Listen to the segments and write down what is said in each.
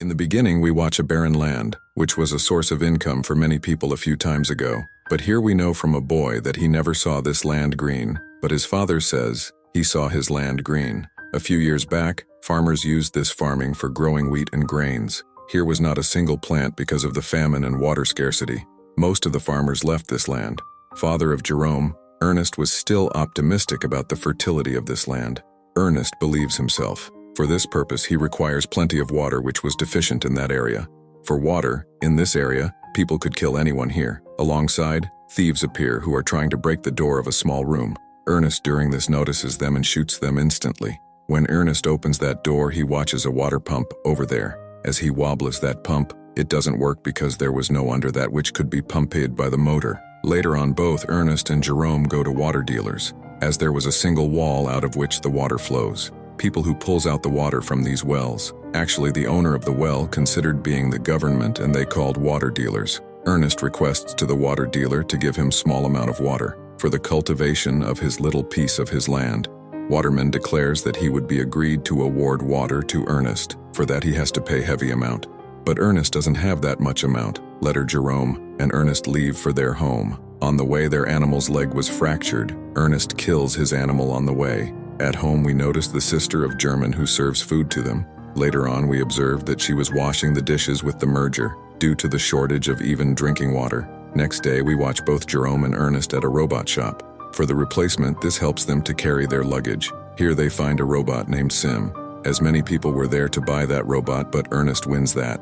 In the beginning, we watch a barren land, which was a source of income for many people a few times ago. But here we know from a boy that he never saw this land green, but his father says he saw his land green. A few years back, farmers used this farming for growing wheat and grains. Here was not a single plant because of the famine and water scarcity. Most of the farmers left this land. Father of Jerome, Ernest was still optimistic about the fertility of this land. Ernest believes himself. For this purpose, he requires plenty of water, which was deficient in that area. For water, in this area, people could kill anyone here. Alongside, thieves appear who are trying to break the door of a small room. Ernest during this notices them and shoots them instantly. When Ernest opens that door, he watches a water pump over there. As he wobbles that pump, it doesn't work because there was no under that which could be pumped by the motor. Later on, both Ernest and Jerome go to water dealers, as there was a single wall out of which the water flows. People who pulls out the water from these wells. Actually, the owner of the well considered being the government, and they called water dealers. Ernest requests to the water dealer to give him small amount of water for the cultivation of his little piece of his land. Waterman declares that he would be agreed to award water to Ernest. For that he has to pay heavy amount. But Ernest doesn't have that much amount. Later Jerome and Ernest leave for their home. On the way, their animal's leg was fractured. Ernest kills his animal on the way. At home, we notice the sister of German who serves food to them. Later on, we observed that she was washing the dishes with the merger, due to the shortage of even drinking water. Next day, we watch both Jerome and Ernest at a robot shop. For the replacement, this helps them to carry their luggage. Here they find a robot named Sim. As many people were there to buy that robot, but Ernest wins that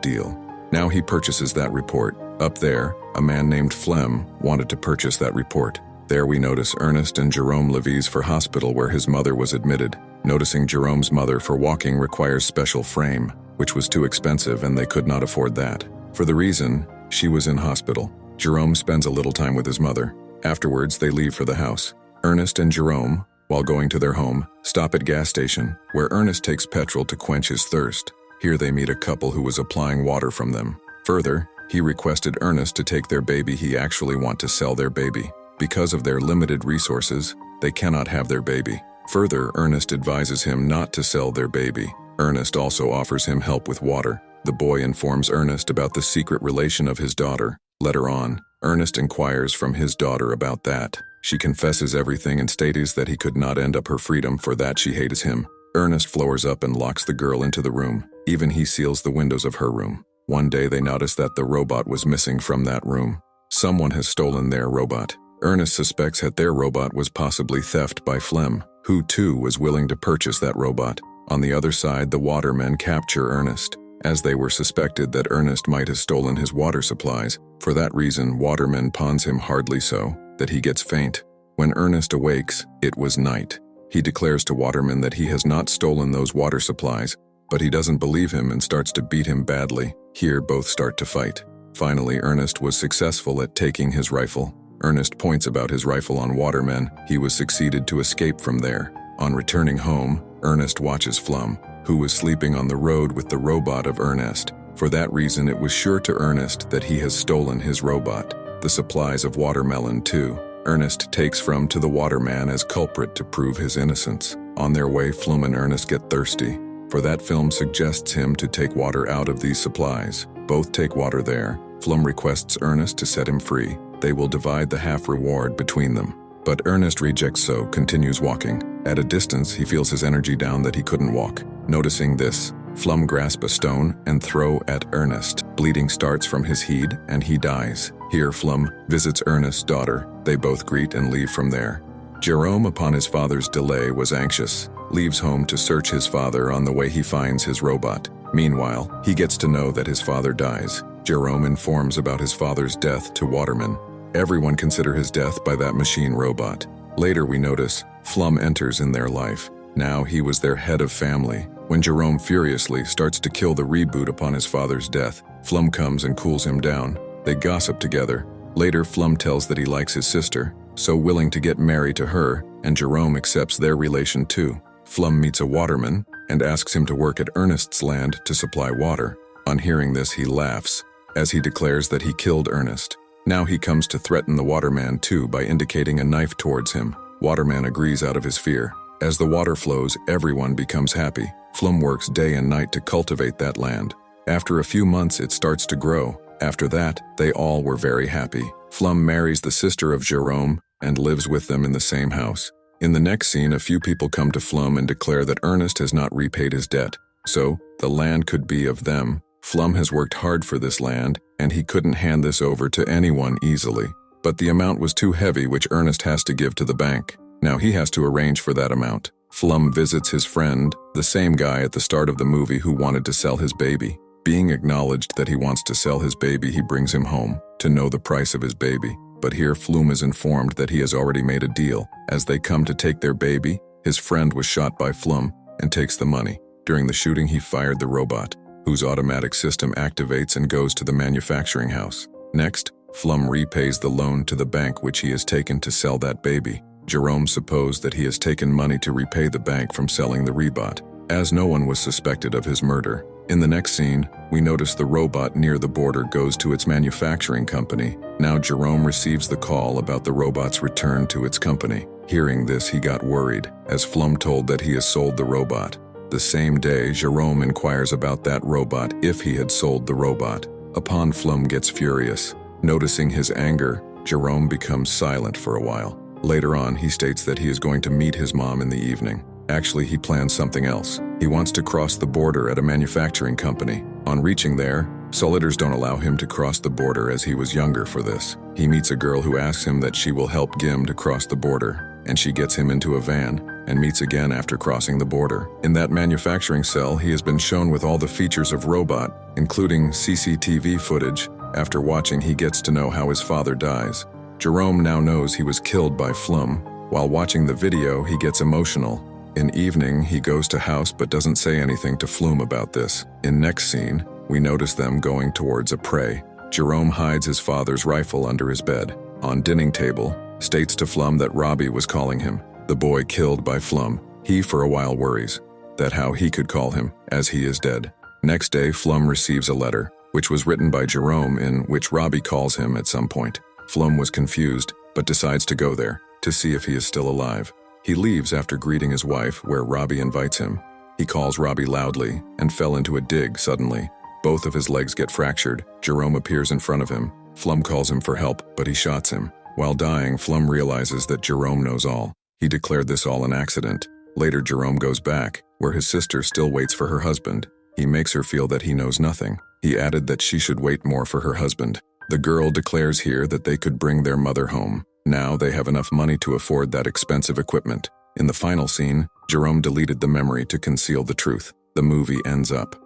deal. Now he purchases that report. Up there, a man named Flem wanted to purchase that report. There we notice Ernest and Jerome leaves for hospital where his mother was admitted. Noticing Jerome's mother for walking requires special frame, which was too expensive and they could not afford that. For the reason, she was in hospital. Jerome spends a little time with his mother. Afterwards, they leave for the house. Ernest and Jerome, while going to their home, stop at gas station, where Ernest takes petrol to quench his thirst. Here they meet a couple who was applying water from them. Further, he requested Ernest to take their baby. He actually want to sell their baby. Because of their limited resources, they cannot have their baby. Further, Ernest advises him not to sell their baby. Ernest also offers him help with water. The boy informs Ernest about the secret relation of his daughter. Later on, Ernest inquires from his daughter about that. She confesses everything and states that he could not end up her freedom, for that she hates him. Ernest floors up and locks the girl into the room. Even he seals the windows of her room. One day they notice that the robot was missing from that room. Someone has stolen their robot. Ernest suspects that their robot was possibly theft by Flem, who too was willing to purchase that robot. On the other side, the watermen capture Ernest, as they were suspected that Ernest might have stolen his water supplies. For that reason, watermen pawns him hardly so that he gets faint. When Ernest awakes, it was night. He declares to Waterman that he has not stolen those water supplies, but he doesn't believe him and starts to beat him badly. Here both start to fight. Finally, Ernest was successful at taking his rifle. Ernest points about his rifle on Waterman. He was succeeded to escape from there. On returning home, Ernest watches Flum, who was sleeping on the road with the robot of Ernest. For that reason, it was sure to Ernest that he has stolen his robot. The supplies of watermelon too. Ernest takes Flum to the waterman as culprit to prove his innocence. On their way, Flum and Ernest get thirsty. For that film suggests him to take water out of these supplies. Both take water there. Flum requests Ernest to set him free. They will divide the half reward between them. But Ernest rejects, so continues walking. At a distance, he feels his energy down that he couldn't walk. Noticing this, Flum grasps a stone and throw at Ernest. Bleeding starts from his head and he dies. Here Flum visits Ernest's daughter. They both greet and leave from there. Jerome, upon his father's delay, was anxious. Leaves home to search his father. On the way he finds his robot. Meanwhile, he gets to know that his father dies. Jerome informs about his father's death to Waterman. Everyone consider his death by that machine robot. Later we notice Flum enters in their life. Now he was their head of family. When Jerome furiously starts to kill the reboot upon his father's death, Flum comes and cools him down. They gossip together. Later Flum tells that he likes his sister, so willing to get married to her, and Jerome accepts their relation too. Flum meets a waterman and asks him to work at Ernest's land to supply water. On hearing this, he laughs, as he declares that he killed Ernest. Now he comes to threaten the waterman too by indicating a knife towards him. Waterman agrees out of his fear. As the water flows, everyone becomes happy. Flum works day and night to cultivate that land. After a few months, it starts to grow. After that, they all were very happy. Flum marries the sister of Jerome and lives with them in the same house. In the next scene, a few people come to Flum and declare that Ernest has not repaid his debt, so the land could be of them. Flum has worked hard for this land, and he couldn't hand this over to anyone easily. But the amount was too heavy, which Ernest has to give to the bank. Now he has to arrange for that amount. Flum visits his friend, the same guy at the start of the movie who wanted to sell his baby. Being acknowledged that he wants to sell his baby, he brings him home to know the price of his baby. But here Flum is informed that he has already made a deal. As they come to take their baby, his friend was shot by Flum and takes the money. During the shooting, he fired the robot, whose automatic system activates and goes to the manufacturing house. Next, Flum repays the loan to the bank which he has taken to sell that baby. Jerome supposed that he has taken money to repay the bank from selling the robot, as no one was suspected of his murder. In the next scene, we notice the robot near the border goes to its manufacturing company. Now Jerome receives the call about the robot's return to its company. Hearing this, he got worried, as Flum told that he has sold the robot. The same day, Jerome inquires about that robot if he had sold the robot. Upon Flum gets furious. Noticing his anger, Jerome becomes silent for a while. Later on, he states that he is going to meet his mom in the evening. Actually, he plans something else. He wants to cross the border at a manufacturing company. On reaching there, soldiers don't allow him to cross the border as he was younger for this. He meets a girl who asks him that she will help Gim to cross the border, and she gets him into a van and meets again after crossing the border. In that manufacturing cell, he has been shown with all the features of robot, including CCTV footage. After watching, he gets to know how his father dies. Jerome now knows he was killed by Flum. While watching the video, he gets emotional. In evening, he goes to house but doesn't say anything to Flum about this. In next scene, we notice them going towards a prey. Jerome hides his father's rifle under his bed. On dining table, states to Flum that Robbie was calling him, the boy killed by Flum. He for a while worries that how he could call him, as he is dead. Next day, Flum receives a letter, which was written by Jerome, in which Robbie calls him at some point. Flum was confused, but decides to go there to see if he is still alive. He leaves after greeting his wife, where Robbie invites him. He calls Robbie loudly and fell into a dig suddenly. Both of his legs get fractured. Jerome appears in front of him. Flum calls him for help, but he shots him. While dying, Flum realizes that Jerome knows all. He declared this all an accident. Later, Jerome goes back, where his sister still waits for her husband. He makes her feel that he knows nothing. He added that she should wait more for her husband. The girl declares here that they could bring their mother home. Now they have enough money to afford that expensive equipment. In the final scene, Jerome deleted the memory to conceal the truth. The movie ends up.